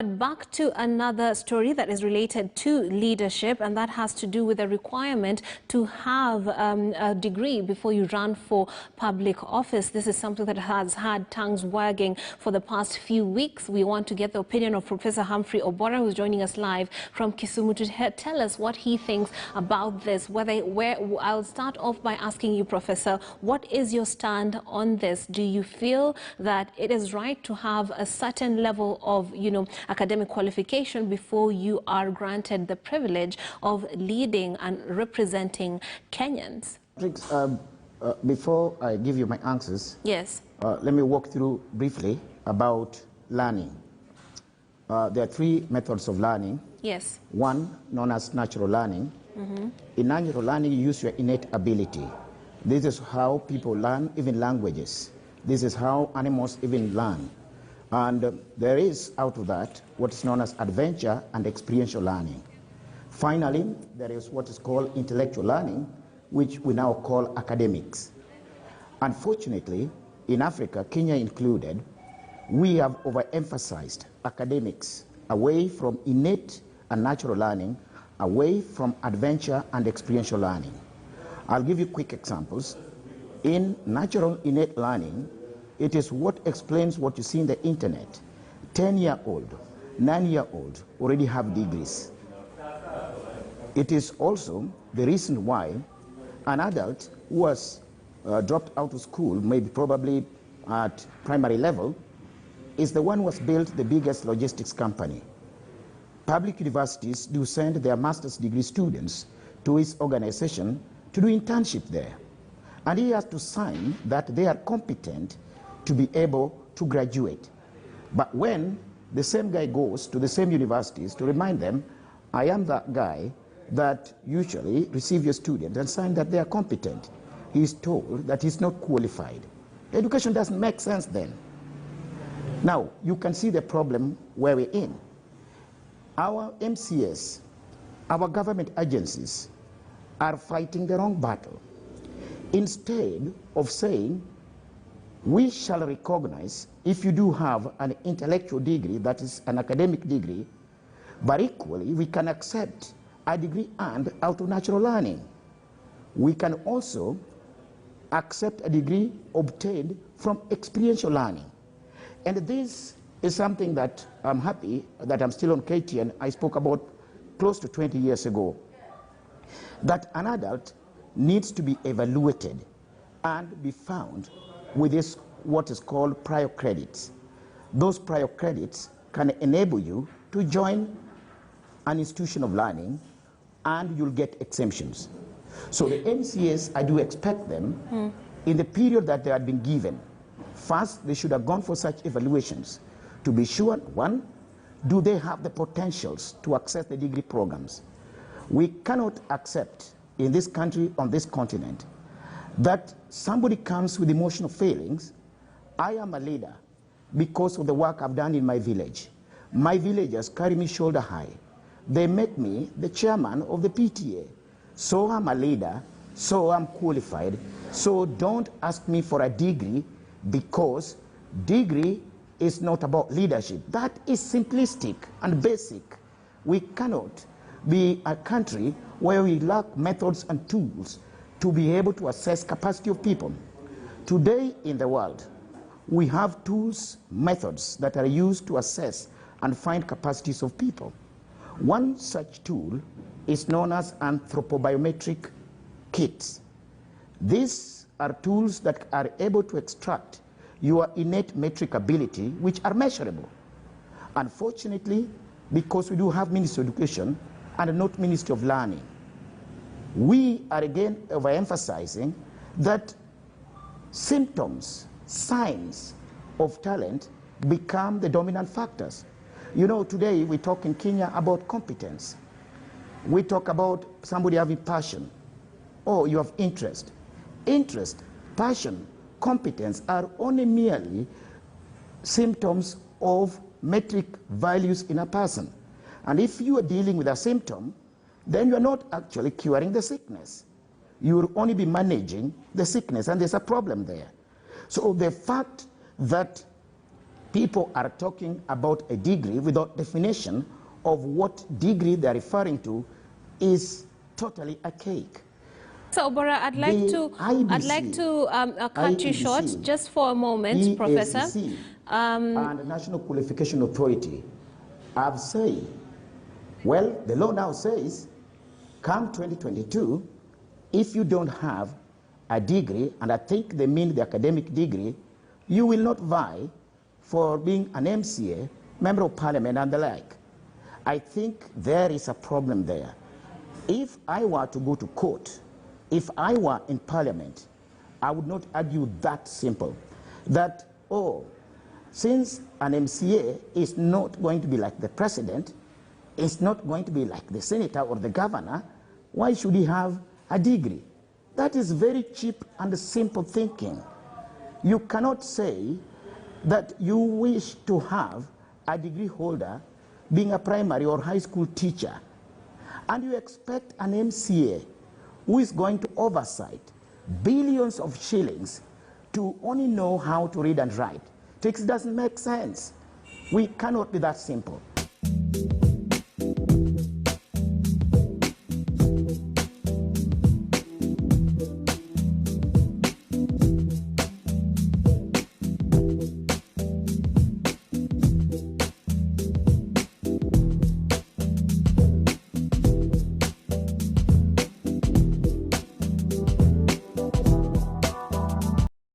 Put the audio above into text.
Back to another story that is related to leadership, and that has to do with the requirement to have a degree before you run for public office. This is something that has had tongues wagging for the past few weeks. We want to get the opinion of Professor Humphrey Oborah, who's joining us live from Kisumu, to tell us what he thinks about this. I'll start off by asking you, Professor, what is your stand on this? Do you feel that it is right to have a certain level of, academic qualification before you are granted the privilege of leading and representing Kenyans? Before I give you my answers, yes, let me walk through briefly about learning. There are three methods of learning. Yes. One, known as natural learning. In natural learning, you use your innate ability. This is how people learn, even languages. This is how animals even learn. And there is, out of that, what is known as adventure and experiential learning. Finally, there is what is called intellectual learning, which we now call academics. Unfortunately, in Africa, Kenya included, we have overemphasized academics away from innate and natural learning, away from adventure and experiential learning. I'll give you quick examples. In natural innate learning, it is what explains what you see in the internet. 10-year-old, 9-year-old already have degrees. It is also the reason why an adult who has dropped out of school, maybe probably at primary level, is the one who has built the biggest logistics company. Public universities do send their master's degree students to his organization to do internship there. And he has to sign that they are competent to be able to graduate. But when the same guy goes to the same universities to remind them, I am that guy that usually receive your student and sign that they are competent, he is told that he's not qualified. Education doesn't make sense then. Now, you can see the problem where we're in. Our MCS, our government agencies, are fighting the wrong battle. Instead of saying, we shall recognize if you do have an intellectual degree, that is an academic degree, but equally we can accept a degree earned out of natural learning. We can also accept a degree obtained from experiential learning. And this is something that I'm happy that I'm still on KTN. I spoke about close to 20 years ago, that an adult needs to be evaluated and be found with this, what is called prior credits. Those prior credits can enable you to join an institution of learning, and you'll get exemptions. So the MCAs, I do expect them, in the period that they had been given, first, they should have gone for such evaluations to be sure, one, do they have the potentials to access the degree programs? We cannot accept in this country, on this continent, that somebody comes with emotional feelings. I am a leader because of the work I've done in my village. My villagers carry me shoulder high. They make me the chairman of the PTA. So I'm a leader, so I'm qualified. So don't ask me for a degree, because degree is not about leadership. That is simplistic and basic. We cannot be a country where we lack methods and tools to be able to assess capacity of people. Today in the world, we have tools, methods that are used to assess and find capacities of people. One such tool is known as anthropobiometric kits. These are tools that are able to extract your innate metric ability, which are measurable. Unfortunately, because we do have Ministry of Education and not Ministry of Learning, we are again overemphasizing that symptoms, signs of talent become the dominant factors. Today we talk in Kenya about competence. We talk about somebody having passion. Oh, you have interest. Interest, passion, competence are only merely symptoms of metric values in a person. And if you are dealing with a symptom, then you are not actually curing the sickness. You will only be managing the sickness, and there's a problem there. So the fact that people are talking about a degree without definition of what degree they're referring to is totally archaic. So, Oborah, I'd like to cut you short just for a moment, Professor. And the National Qualification Authority have said, well, the law now says, come 2022, if you don't have a degree, and I think they mean the academic degree, you will not vie for being an MCA, Member of Parliament, and the like. I think there is a problem there. If I were to go to court, if I were in Parliament, I would not argue that simple, that, oh, since an MCA is not going to be like the president, it's not going to be like the senator or the governor, why should he have a degree? That is very cheap and simple thinking. You cannot say that you wish to have a degree holder being a primary or high school teacher, and you expect an MCA who is going to oversight billions of shillings to only know how to read and write. It doesn't make sense. We cannot be that simple.